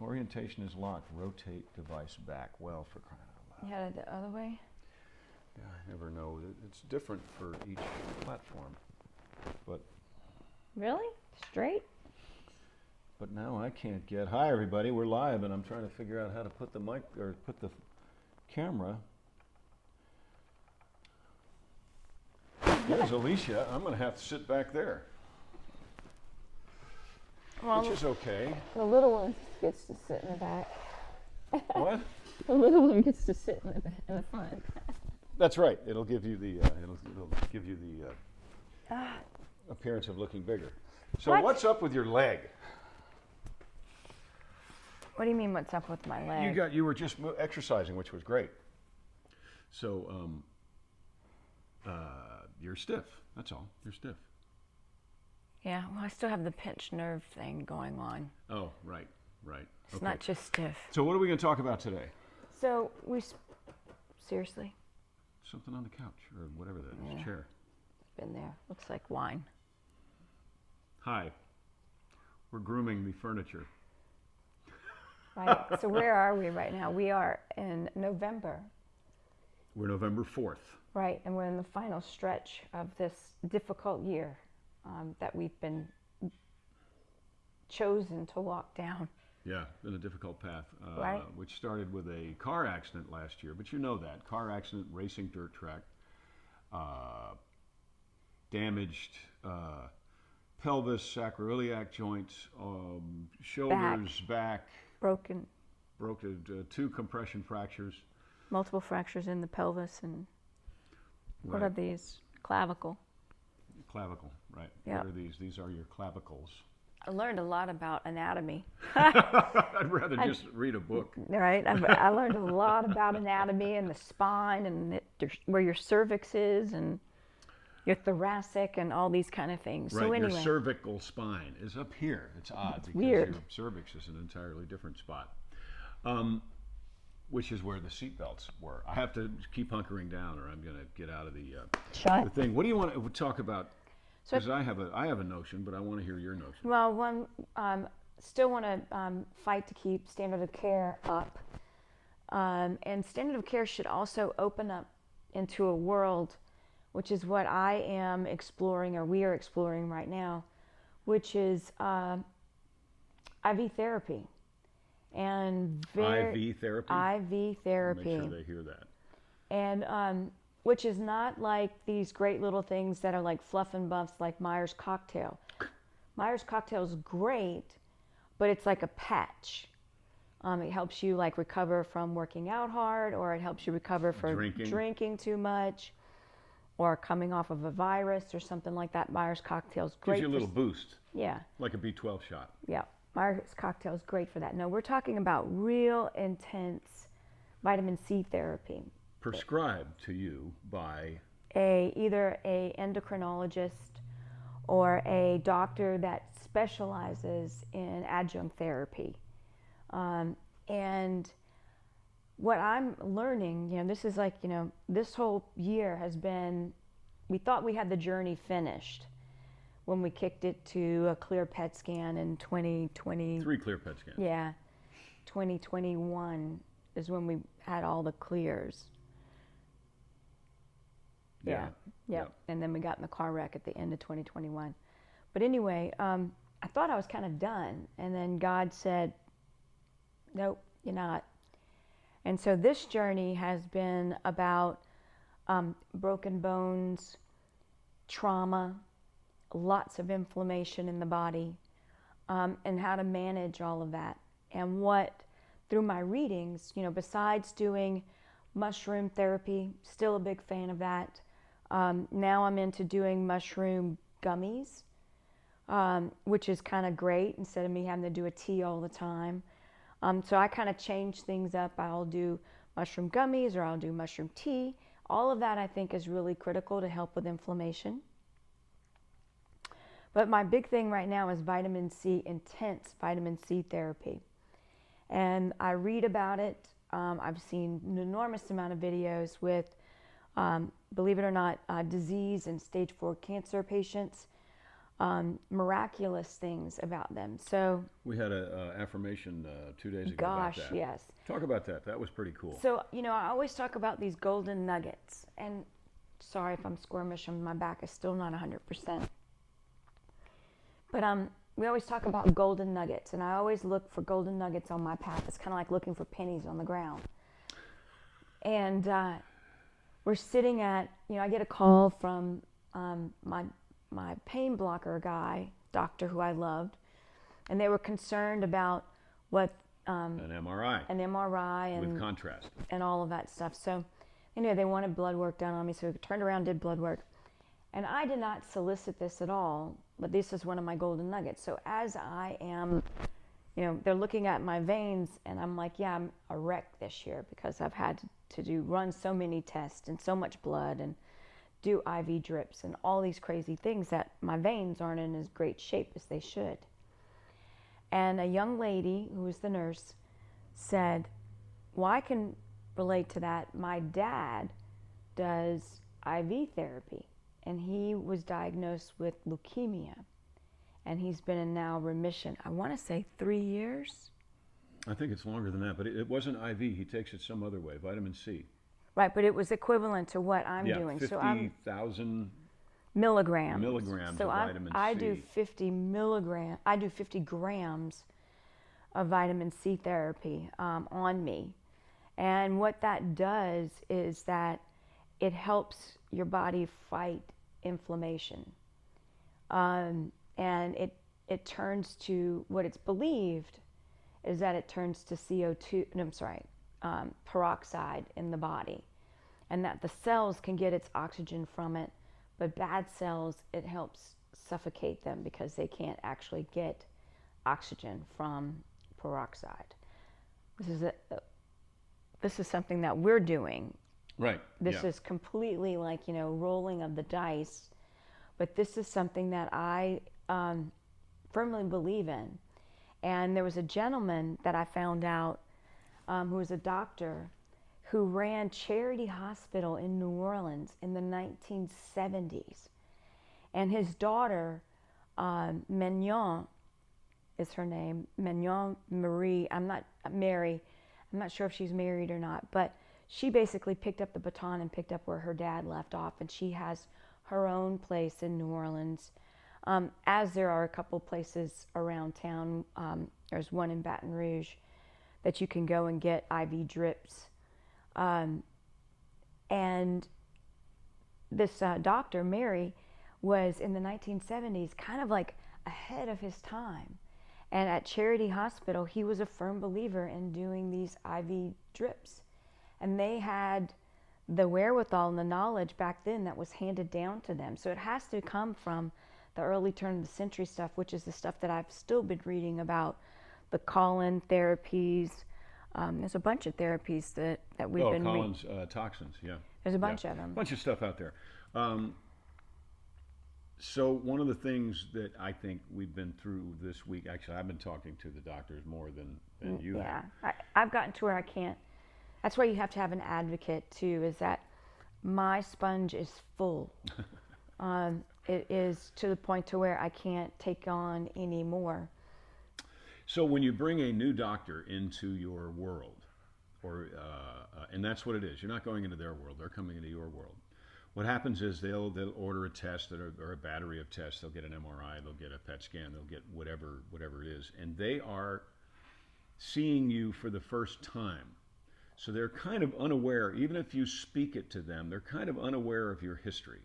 Orientation is locked. Rotate device back. Well, for crying out loud. Yeah, the other way. Yeah, I never know. It's different for each platform. But Really? Straight? But now I can't get. Hi, everybody. We're live, and I'm trying to figure out how to put the mic or put the camera. There's Alicia. I'm going to have to sit back there, Well, which is okay. the little one gets to sit in the back. What? The little one gets to sit in the front. That's right. It'll give you the appearance of looking bigger. So what's up with your leg? What do you mean? What's up with my leg? You were just exercising, which was great. So you're stiff. That's all. You're stiff. Yeah. Well, I still have the pinched nerve thing going on. Oh, right. It's not just stiff. So what are we going to talk about today? So seriously. Something on the couch or whatever that is. Yeah. Chair. It's been there. Looks like wine. Hi. We're grooming the furniture. Right. So where are we right now? We are in November. We're November 4th. Right, and we're in the final stretch of this difficult year that we've been chosen to walk down. Yeah, been a difficult path, Right. which started with a car accident last year. But you know that. Car accident, racing dirt track, damaged pelvis, sacroiliac joints, shoulders, back. Broke 2 compression fractures. multiple fractures in the pelvis and what Right. are these? Clavicle. Clavicle, right. Yeah. What are these? These are your clavicles. I learned a lot about anatomy. I'd rather just read a book. Right, I learned a lot about anatomy and the spine and where your cervix is and your thoracic and all these kind of things. Right, So anyway, your cervical spine is up here. It's odd because weird. your cervix is an entirely different spot, which is where the seatbelts were. I have to keep hunkering down, or I'm going to get out of the thing. What do you want to talk about? So Because I have a notion, but I want to hear your notion. Well, still want to fight to keep standard of care up. And standard of care should also open up into a world, which is what I am exploring, or we are exploring right now, which is IV therapy. And IV therapy? IV therapy. Make sure they hear that. And which is not like these great little things that are like fluff and buffs like Myers cocktail. Myers cocktail is great, but it's like a patch. It helps you like recover from working out hard, or it helps you recover from drinking too much, or coming off of a virus or something like that. Myers cocktail is great. Gives you a little boost. Yeah. Like a B12 shot. Yeah. Myers cocktail is great for that. No, we're talking about real intense vitamin C therapy. Prescribed to you by Either a endocrinologist or a doctor that specializes in adjunct therapy. And what I'm learning, this is like, this whole year has been, we thought we had the journey finished when we kicked it to a clear PET scan in 2020. 3 clear PET scans. Yeah. 2021 is when we had all the clears. Yeah. And then we got in the car wreck at the end of 2021. But anyway, I thought I was kind of done. And then God said, nope, you're not. And so this journey has been about broken bones, trauma, lots of inflammation in the body, and how to manage all of that. And what, through my readings, besides doing mushroom therapy, still a big fan of that. Now I'm into doing mushroom gummies, which is kind of great instead of me having to do a tea all the time. So I kind of change things up. I'll do mushroom gummies or I'll do mushroom tea. All of that I think is really critical to help with inflammation. But my big thing right now is vitamin C, intense vitamin C therapy. And I read about it. I've seen an enormous amount of videos with, believe it or not, disease and stage 4 cancer patients. miraculous things about them. So We had a affirmation 2 days ago gosh, about that. yes. Talk about that. That was pretty cool. So, I always talk about these golden nuggets. And sorry if I'm squirmish and my back is still not 100%. But we always talk about golden nuggets. And I always look for golden nuggets on my path. It's kind of like looking for pennies on the ground. And we're sitting at, I get a call from my pain blocker doctor who I loved. And they were concerned about what an MRI. An MRI and with contrast and all of that stuff. So, they wanted blood work done on me, so we turned around, did blood work, and I did not solicit this at all. But this is one of my golden nuggets. So as I am, they're looking at my veins, and I'm like, yeah, I'm a wreck this year because I've had to run so many tests and so much blood and do IV drips and all these crazy things that my veins aren't in as great shape as they should. And a young lady who was the nurse said, well, I can relate to that. My dad does IV therapy, and he was diagnosed with leukemia, and he's been in now remission. I want to say 3 years. I think it's longer than that, but it wasn't IV. He takes it some other way, vitamin C. Right, but it was equivalent to what I'm doing. 50,000 milligrams. Milligrams so of vitamin C. I do 50 milligrams. I do 50 grams of vitamin C therapy on me, and what that does is that it helps your body fight inflammation, and it turns to what it's believed is that it turns to CO2. No, I'm sorry, peroxide in the body, and that the cells can get its oxygen from it. But bad cells, it helps suffocate them because they can't actually get oxygen from peroxide. This is something that we're doing. Right. This is completely like, rolling of the dice. But this is something that I firmly believe in. And there was a gentleman that I found out who was a doctor who ran Charity Hospital in New Orleans in the 1970s. And his daughter, Mignon is her name, Mignon Marie, Mary, I'm not sure if she's married or not, but she basically picked up the baton and picked up where her dad left off, and she has her own place in New Orleans, as there are a couple places around town. There's one in Baton Rouge that you can go and get IV drips. And this doctor, Mary, was in the 1970s kind of like ahead of his time. And at Charity Hospital, he was a firm believer in doing these IV drips. And they had the wherewithal and the knowledge back then that was handed down to them. So it has to come from the early turn of the century stuff, which is the stuff that I've still been reading about, the call-in therapies. There's a bunch of therapies that we've been reading. Toxins, yeah. There's a bunch of them. A bunch of stuff out there. So one of the things that I think we've been through this week, actually I've been talking to the doctors more than you have. Yeah, I've gotten to where I can't. That's why you have to have an advocate too, is that my sponge is full. It is to the point to where I can't take on any more. So when you bring a new doctor into your world, and that's what it is, you're not going into their world, they're coming into your world. What happens is they'll order a test or a battery of tests. They'll get an MRI, they'll get a PET scan, they'll get whatever it is, and they are seeing you for the first time. So they're kind of unaware, even if you speak it to them, they're kind of unaware of your history.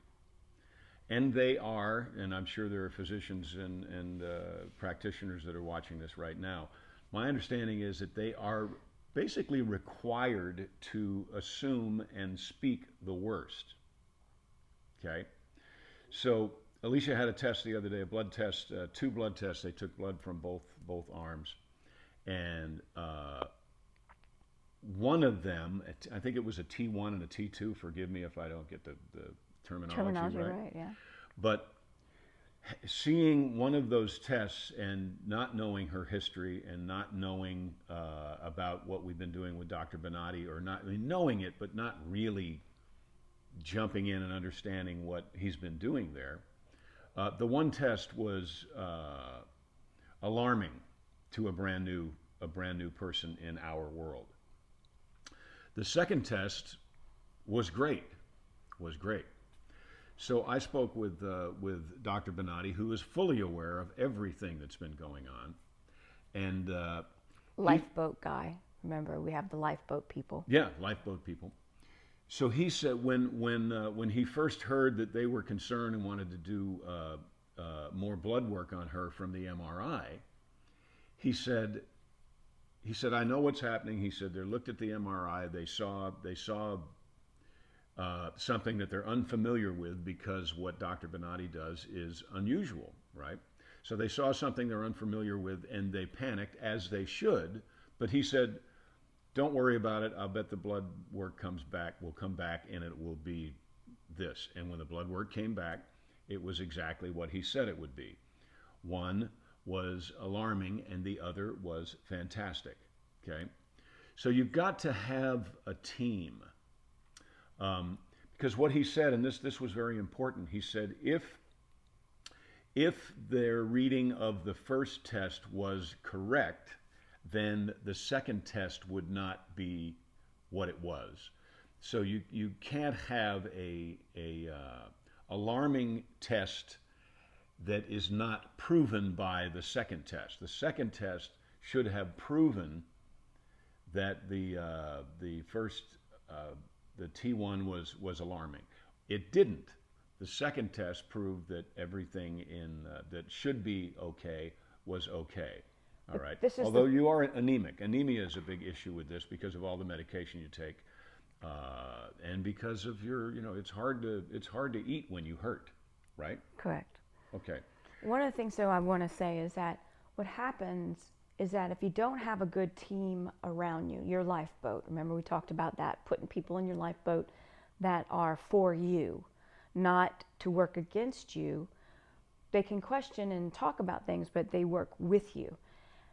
And they are, and I'm sure there are physicians and practitioners that are watching this right now, my understanding is that they are basically required to assume and speak the worst. Okay? So Alicia had a test the other day, a blood test, 2 blood tests. They took blood from both arms. And one of them, I think it was a T1 and a T2, forgive me if I don't get the terminology right. Yeah. But seeing one of those tests and not knowing her history and not knowing about what we've been doing with Dr. Bonatti, or not, I mean, knowing it, but not really jumping in and understanding what he's been doing there, The one test was alarming to a brand new person in our world. The second test was great, was great. So I spoke with Dr. Benatti, who is fully aware of everything that's been going on, and Lifeboat guy. Remember, we have the lifeboat people. yeah, lifeboat people. So he said when he first heard that they were concerned and wanted to do more blood work on her from the MRI, he said I know what's happening. He said they looked at the MRI, they saw something that they're unfamiliar with because what Dr. Benatti does is unusual, right? So they saw something they're unfamiliar with and they panicked, as they should. But he said, don't worry about it. I'll bet the blood work will come back and it will be this. And when the blood work came back, it was exactly what he said it would be. One was alarming and the other was fantastic. Okay? So you've got to have a team. Because what he said, and this was very important, he said if their reading of the first test was correct, then the second test would not be what it was. So you can't have a alarming test that is not proven by the second test. The second test should have proven that the first the T1 was alarming. It didn't. The second test proved that everything that should be okay was okay. All right. Although you are anemic. Anemia is a big issue with this because of all the medication you take, and because of it's hard to eat when you hurt, right? Correct. Okay. One of the things, though, I want to say is that what happens is that if you don't have a good team around you, your lifeboat, remember we talked about that, putting people in your lifeboat that are for you, not to work against you. They can question and talk about things, but they work with you.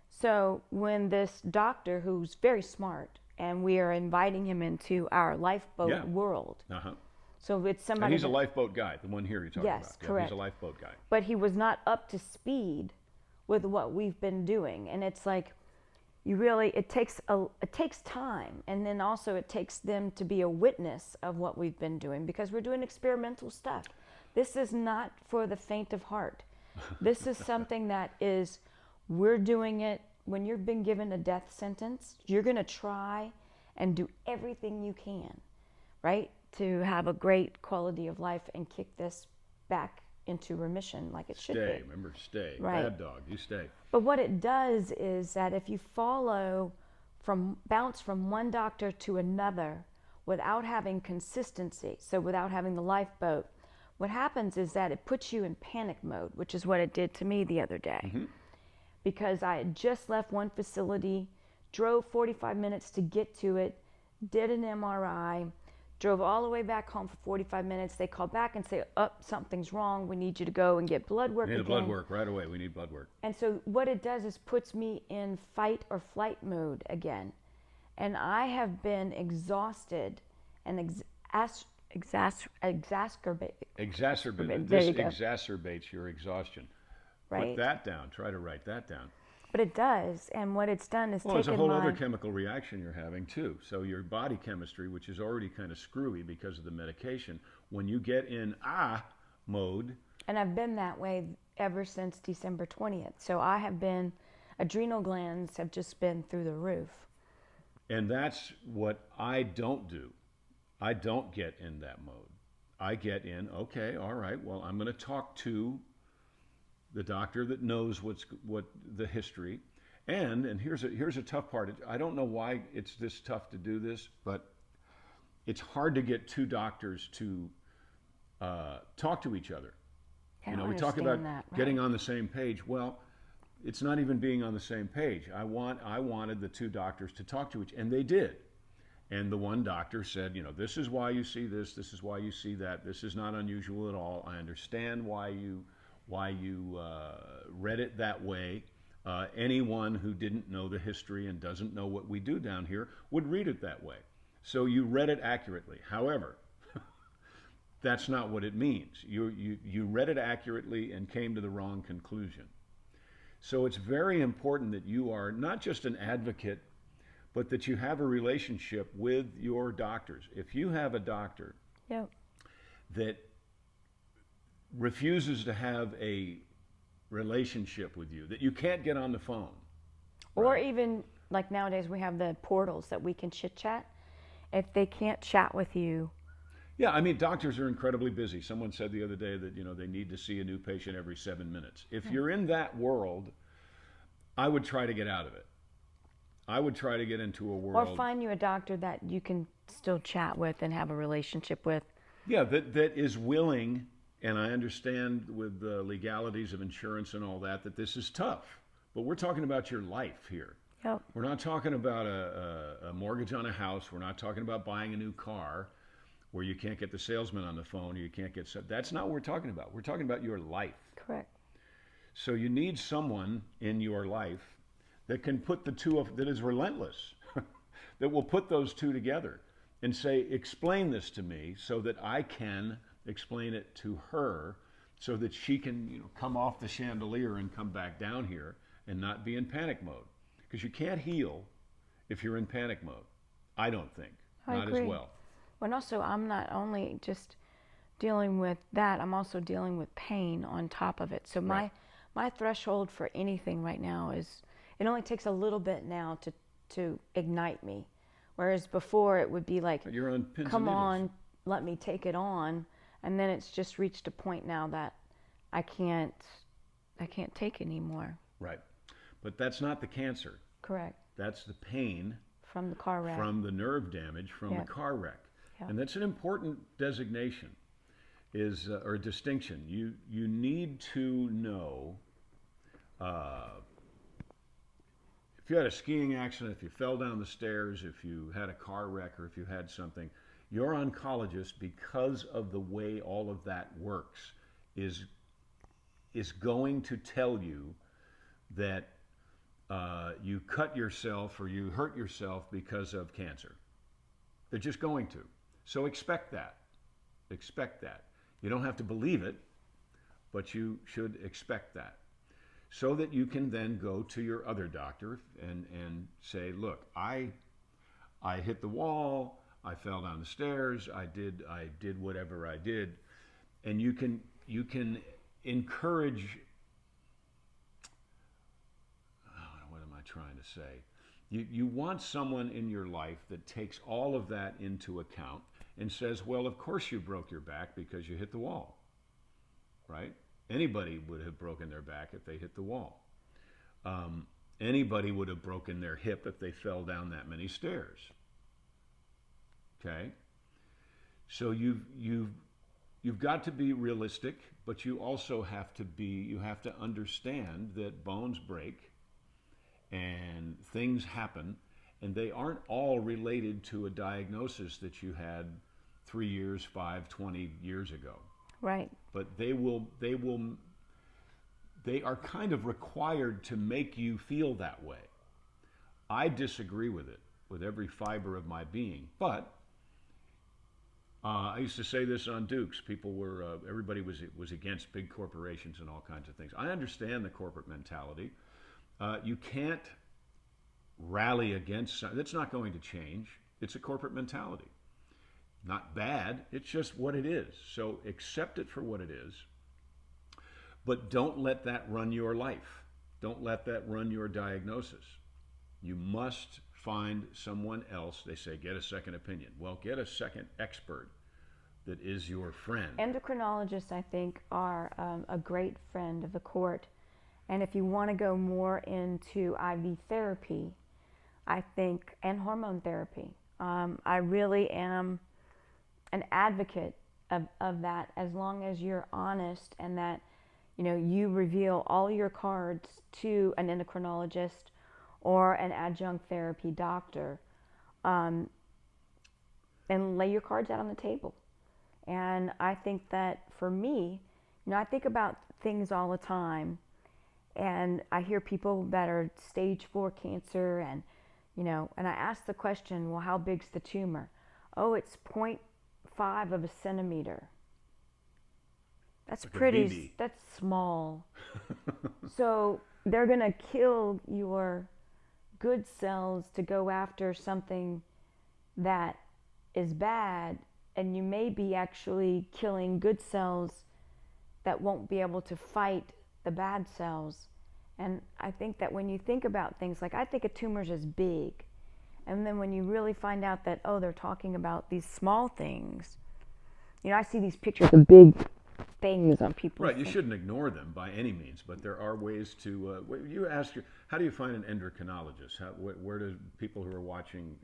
So when this doctor, who's very smart, and we are inviting him into our lifeboat world. Uh-huh. So it's somebody. And he's a lifeboat guy, the one here you're talking about. Yes, Yeah, correct. he's a lifeboat guy. But he was not up to speed with what we've been doing, and it's like it takes time, and then also it takes them to be a witness of what we've been doing, because we're doing experimental stuff. This is not for the faint of heart. This is something that is, we're doing it. When you've been given a death sentence, you're going to try and do everything you can, right, to have a great quality of life and kick this back into remission like it should be. Stay, remember, stay. Right. Bad dog, you stay. But what it does is that if you bounce from one doctor to another without having consistency, so without having the lifeboat, what happens is that it puts you in panic mode, which is what it did to me the other day. Mm-hmm. Because I had just left one facility, drove 45 minutes to get to it, did an MRI, drove all the way back home for 45 minutes. They call back and say, something's wrong. We need you to go and get blood work again. We need blood work right away. We need blood work. And so what it does is puts me in fight or flight mode again. And I have been exhausted and exacerbated. This exacerbates your exhaustion. Right. Put that down. Try to write that down. But it does, and what it's done is it's a whole other chemical reaction you're having too. So your body chemistry, which is already kind of screwy because of the medication, when you get in mode. And I've been that way ever since December 20th. So I have been, adrenal glands have just been through the roof. And that's what I don't do. I don't get in that mode. I get in, okay, all right, well, I'm going to talk to the doctor that knows what the history, and here's a tough part. I don't know why it's this tough to do this, but it's hard to get two doctors to talk to each other. We talk about getting on the same page. Well, it's not even being on the same page. I wanted the two doctors to talk to each, and they did. And the one doctor said, this is why you see this is why you see that. This is not unusual at all. I understand why you read it that way. Anyone who didn't know the history and doesn't know what we do down here would read it that way. So you read it accurately. However, That's not what it means. You read it accurately and came to the wrong conclusion. So it's very important that you are not just an advocate, but that you have a relationship with your doctors. If you have a doctor Yep. that refuses to have a relationship with you, that you can't get on the phone, Or right? even like nowadays we have the portals that we can chit chat. If they can't chat with you, Yeah, I mean, doctors are incredibly busy. Someone said the other day that, they need to see a new patient every 7 minutes. If you're in that world, I would try to get out of it. I would try to get into a or world, find you a doctor that you can still chat with and have a relationship with. yeah, that is willing, and I understand with the legalities of insurance and all that this is tough. But we're talking about your life here. Yep. We're not talking about a mortgage on a house. We're not talking about buying a new car where you can't get the salesman on the phone or you can't get. That's not what we're talking about. We're talking about your life. Correct. So you need someone in your life that can put the two of, that is relentless, that will put those two together and say, explain this to me so that I can explain it to her so that she can, come off the chandelier and come back down here and not be in panic mode. Because you can't heal if you're in panic mode. I don't think. I Not agree. as well. And also, I'm not only just dealing with that, I'm also dealing with pain on top of it. So Right. my threshold for anything right now is, it only takes a little bit now to ignite me. Whereas before it would be like, You're on pins come and needles. on, let me take it on. And then it's just reached a point now that I can't take anymore. Right. But that's not the cancer. Correct. That's the pain From the car wreck. from the nerve damage from Yeah. the car wreck. Yeah. And that's an important designation or distinction. You need to know if you had a skiing accident, if you fell down the stairs, if you had a car wreck, or if you had something, your oncologist, because of the way all of that works, is going to tell you that you cut yourself or you hurt yourself because of cancer. They're just going to. So expect that. Expect that. You don't have to believe it, but you should expect that. So that you can then go to your other doctor and say, look, I hit the wall, I fell down the stairs, I did whatever I did. And you can encourage, what am I trying to say? You want someone in your life that takes all of that into account and says, well, of course you broke your back because you hit the wall, right? Anybody would have broken their back if they hit the wall. Anybody would have broken their hip if they fell down that many stairs. Okay? So you've got to be realistic, but you also have to understand that bones break and things happen, and they aren't all related to a diagnosis that you had 3 years, 5, 20 years ago. Right. But they are kind of required to make you feel that way. I disagree with it with every fiber of my being, but I used to say this on Dukes. Everybody was against big corporations and all kinds of things. I understand the corporate mentality. You can't rally against. That's not going to change. It's a corporate mentality. Not bad. It's just what it is. So accept it for what it is. But don't let that run your life. Don't let that run your diagnosis. You must find someone else. They say get a second opinion. Well, get a second expert that is your friend. Endocrinologists, I think, are a great friend of the court. And if you want to go more into IV therapy, I think, and hormone therapy, I really am an advocate of that, as long as you're honest and that you reveal all your cards to an endocrinologist or an adjunct therapy doctor, and lay your cards out on the table. And I think that for me, I think about things all the time, and I hear people that are stage 4 cancer, and and I ask the question, well, how big's the tumor? Oh, it's 0.5 of a centimeter. That's like a pretty, BB. that's small. So they're going to kill your good cells to go after something that is bad, and you may be actually killing good cells that won't be able to fight the bad cells. And I think that when you think about things, like I think of tumors as big, and then when you really find out that, oh, they're talking about these small things, you know, I see these pictures of big things on people. Right, you shouldn't ignore them by any means, but there are ways to. You ask, how do you find an endocrinologist? Where do people who are watching?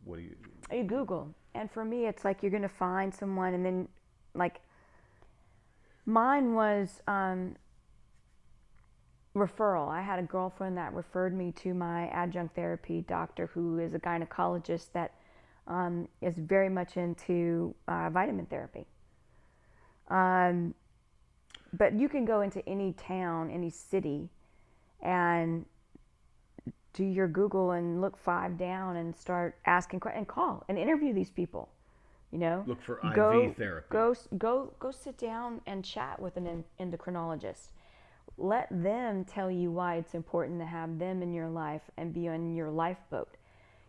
What do you? You Google, and for me, it's like you're going to find someone, and then, like, mine was referral. I had a girlfriend that referred me to my adjunct therapy doctor, who is a gynecologist that is very much into vitamin therapy. But you can go into any town, any city, and do your Google and look 5 down and start asking and call and interview these people. You know, look for IV therapy. Go sit down and chat with an endocrinologist. Let them tell you why it's important to have them in your life and be on your lifeboat.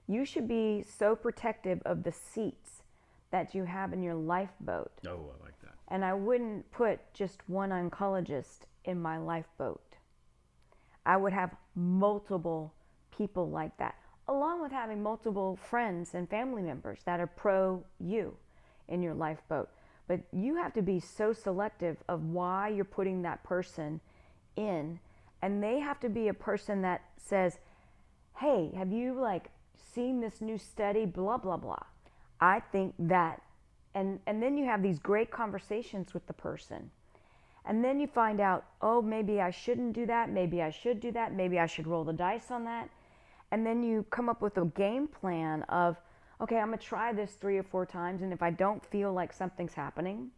You should be so protective of the seats that you have in your lifeboat. Oh, I like that. And I wouldn't put just one oncologist in my lifeboat. I would have multiple people like that, along with having multiple friends and family members that are pro you in your lifeboat. But you have to be so selective of why you're putting that person in, and they have to be a person that says, hey, have you seen this new study, blah blah blah, I think that, and then you have these great conversations with the person, and then you find out, oh, maybe I shouldn't do that, maybe I should do that, maybe I should roll the dice on that. And then you come up with a game plan of, okay, I'm going to try this 3 or 4 times, and if I don't feel like something's happening,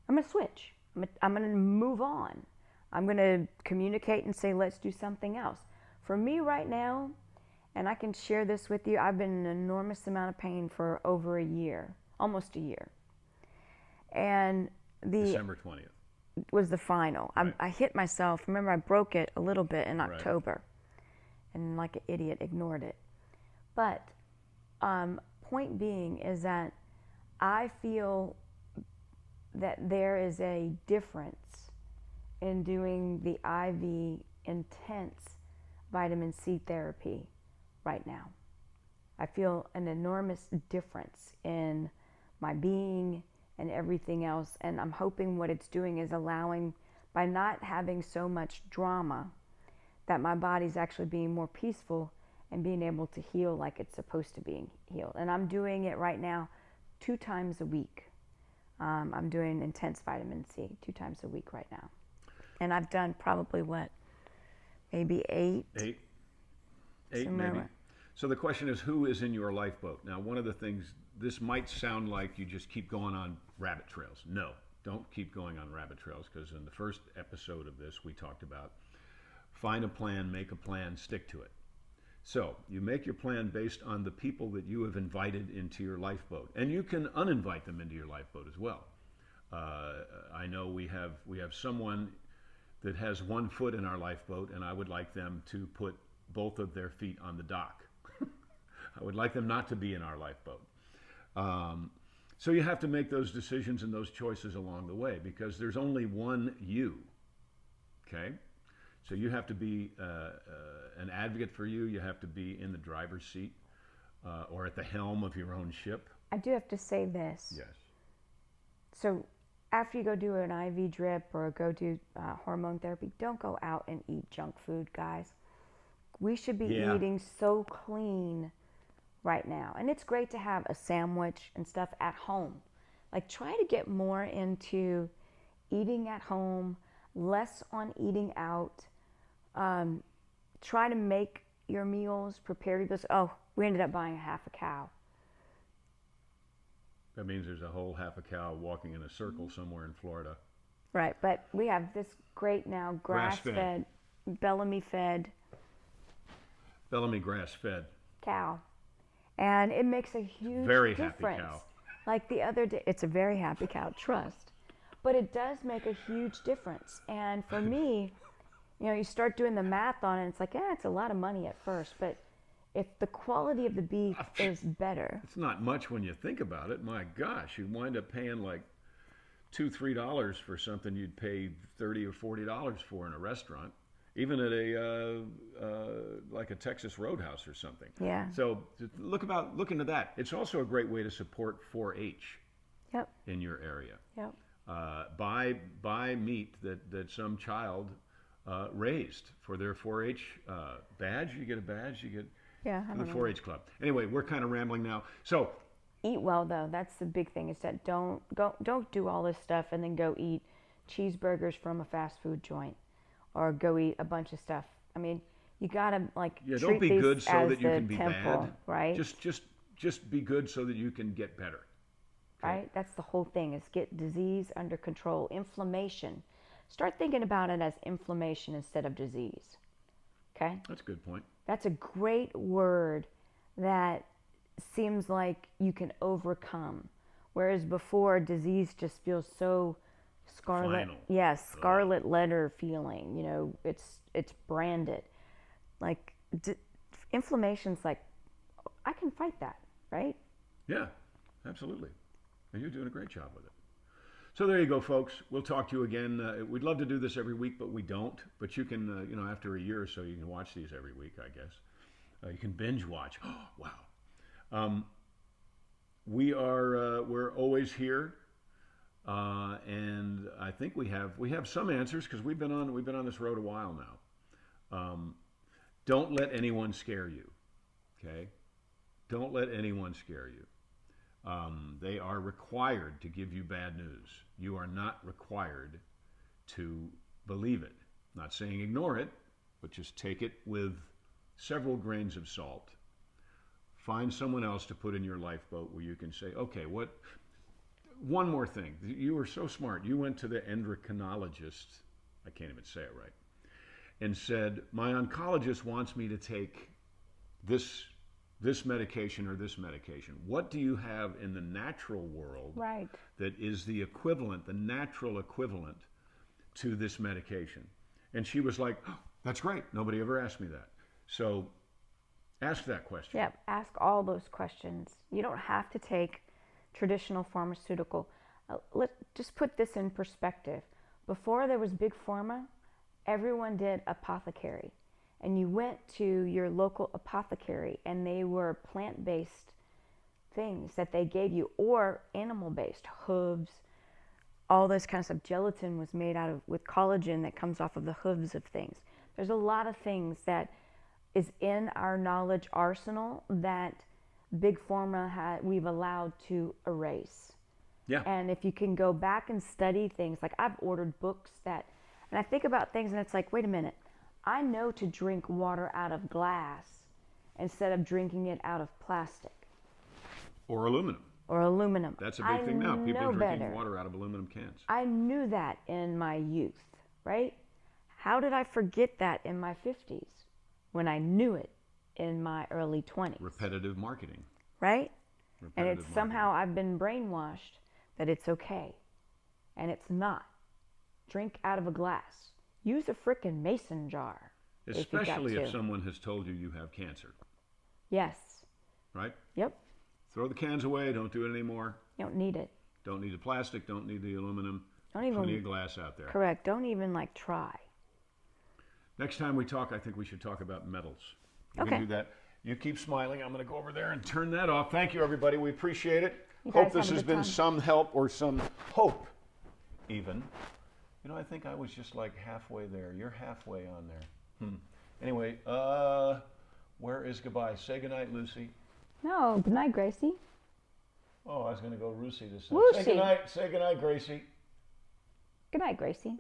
I'm going to switch. I'm going to move on. I'm going to communicate and say, let's do something else. For me right now, and I can share this with you, I've been in an enormous amount of pain for over a year, almost a year. And December 20th was the final. Right. I hit myself. Remember, I broke it a little bit in October. And like an idiot ignored it. But point being is that I feel that there is a difference in doing the IV intense vitamin C therapy right now. I feel an enormous difference in my being and everything else, and I'm hoping what it's doing is allowing, by not having so much drama, that my body's actually being more peaceful and being able to heal like it's supposed to be healed. And I'm doing it right now 2 times a week. I'm doing intense vitamin C 2 times a week right now. And I've done probably maybe 8? 8 maybe. So the question is, who is in your lifeboat? Now, one of the things, this might sound like you just keep going on rabbit trails. No, don't keep going on rabbit trails, because in the first episode of this, we talked about find a plan, make a plan, stick to it. So you make your plan based on the people that you have invited into your lifeboat, and you can uninvite them into your lifeboat as well. I know we have someone that has 1 foot in our lifeboat, and I would like them to put both of their feet on the dock. I would like them not to be in our lifeboat. So you have to make those decisions and those choices along the way, because there's only one you. Okay? So you have to be an advocate for you. You have to be in the driver's seat or at the helm of your own ship. I do have to say this. Yes. So after you go do an IV drip or go do hormone therapy, don't go out and eat junk food, guys. We should be eating so clean right now. And it's great to have a sandwich and stuff at home. Like, try to get more into eating at home, less on eating out. Try to make your meals, prepare your meals. Oh, we ended up buying a half a cow. That means there's a whole half a cow walking in a circle somewhere in Florida. Right, but we have this great now grass-fed, Bellamy-fed. Bellamy grass-fed. Cow. And it makes a huge very difference. Happy cow. Like the other day, it's a very happy cow, trust. But it does make a huge difference. And for me, you start doing the math on it, it's like, it's a lot of money at first, but if the quality of the beef is better. It's not much when you think about it. My gosh, you wind up paying like $2-3 for something you'd pay $30 or $40 for in a restaurant, even at a like a Texas Roadhouse or something. Yeah. So look into that. It's also a great way to support 4-H. Yep. In your area. Yep. Buy meat that some child raised for their 4-H badge. You get a badge. You get the 4-H club. Anyway, we're kind of rambling now. So eat well, though. That's the big thing. Is that don't do all this stuff and then go eat cheeseburgers from a fast food joint, or go eat a bunch of stuff. I mean, you gotta treat don't be these good so as that you the can be temple, bad. Right? Just be good so that you can get better. Okay? Right? That's the whole thing, is get disease under control. Inflammation. Start thinking about it as inflammation instead of disease. Okay? That's a good point. That's a great word that seems like you can overcome. Whereas before, disease just feels so scarlet. Final. Yes, scarlet letter feeling. It's branded. Like inflammation's like, I can fight that, right? Yeah, absolutely. And you're doing a great job with it. So there you go, folks. We'll talk to you again. We'd love to do this every week, but we don't. But you can, after a year or so, you can watch these every week, I guess. You can binge watch. Oh, wow. We're always here, and I think we have some answers, because we've been on this road a while now. Don't let anyone scare you. Okay. Don't let anyone scare you. They are required to give you bad news. You are not required to believe it. Not saying ignore it, but just take it with several grains of salt. Find someone else to put in your lifeboat where you can say, okay, one more thing. You were so smart. You went to the endocrinologist, I can't even say it right, and said, my oncologist wants me to take this medication or this medication. What do you have in the natural world that is the equivalent, the natural equivalent to this medication? And she was like, oh, that's great. Nobody ever asked me that. So ask that question. Yep, ask all those questions. You don't have to take traditional pharmaceutical. Let's just put this in perspective. Before there was big pharma, everyone did apothecary. And you went to your local apothecary, and they were plant-based things that they gave you, or animal-based, hooves, all this kind of stuff. Gelatin was made with collagen that comes off of the hooves of things. There's a lot of things that is in our knowledge arsenal that big pharma we've allowed to erase. Yeah. And if you can go back and study things, like I've ordered books and I think about things, and it's like, wait a minute. I know to drink water out of glass instead of drinking it out of plastic. Or aluminum. That's a big thing now. People are drinking water out of aluminum cans. I knew that in my youth, right? How did I forget that in my 50s when I knew it in my early 20s? Repetitive marketing. Right? And it's somehow I've been brainwashed that it's okay. And it's not. Drink out of a glass. Use a frickin' mason jar. Especially if someone has told you you have cancer. Yes. Right? Yep. Throw the cans away. Don't do it anymore. You don't need it. Don't need the plastic. Don't need the aluminum. Don't even. Plenty of glass out there. Correct. Don't even try. Next time we talk, I think we should talk about metals. We can do that. You keep smiling. I'm going to go over there and turn that off. Thank you, everybody. We appreciate it. Hope this has been some help, or some hope, even. I think I was just like halfway there. You're halfway on there. Anyway, where is goodbye? Say goodnight, Lucy. No, goodnight, Gracie. Oh, I was going to go Lucy this time. Lucy. Say goodnight, Gracie. Good night, Gracie.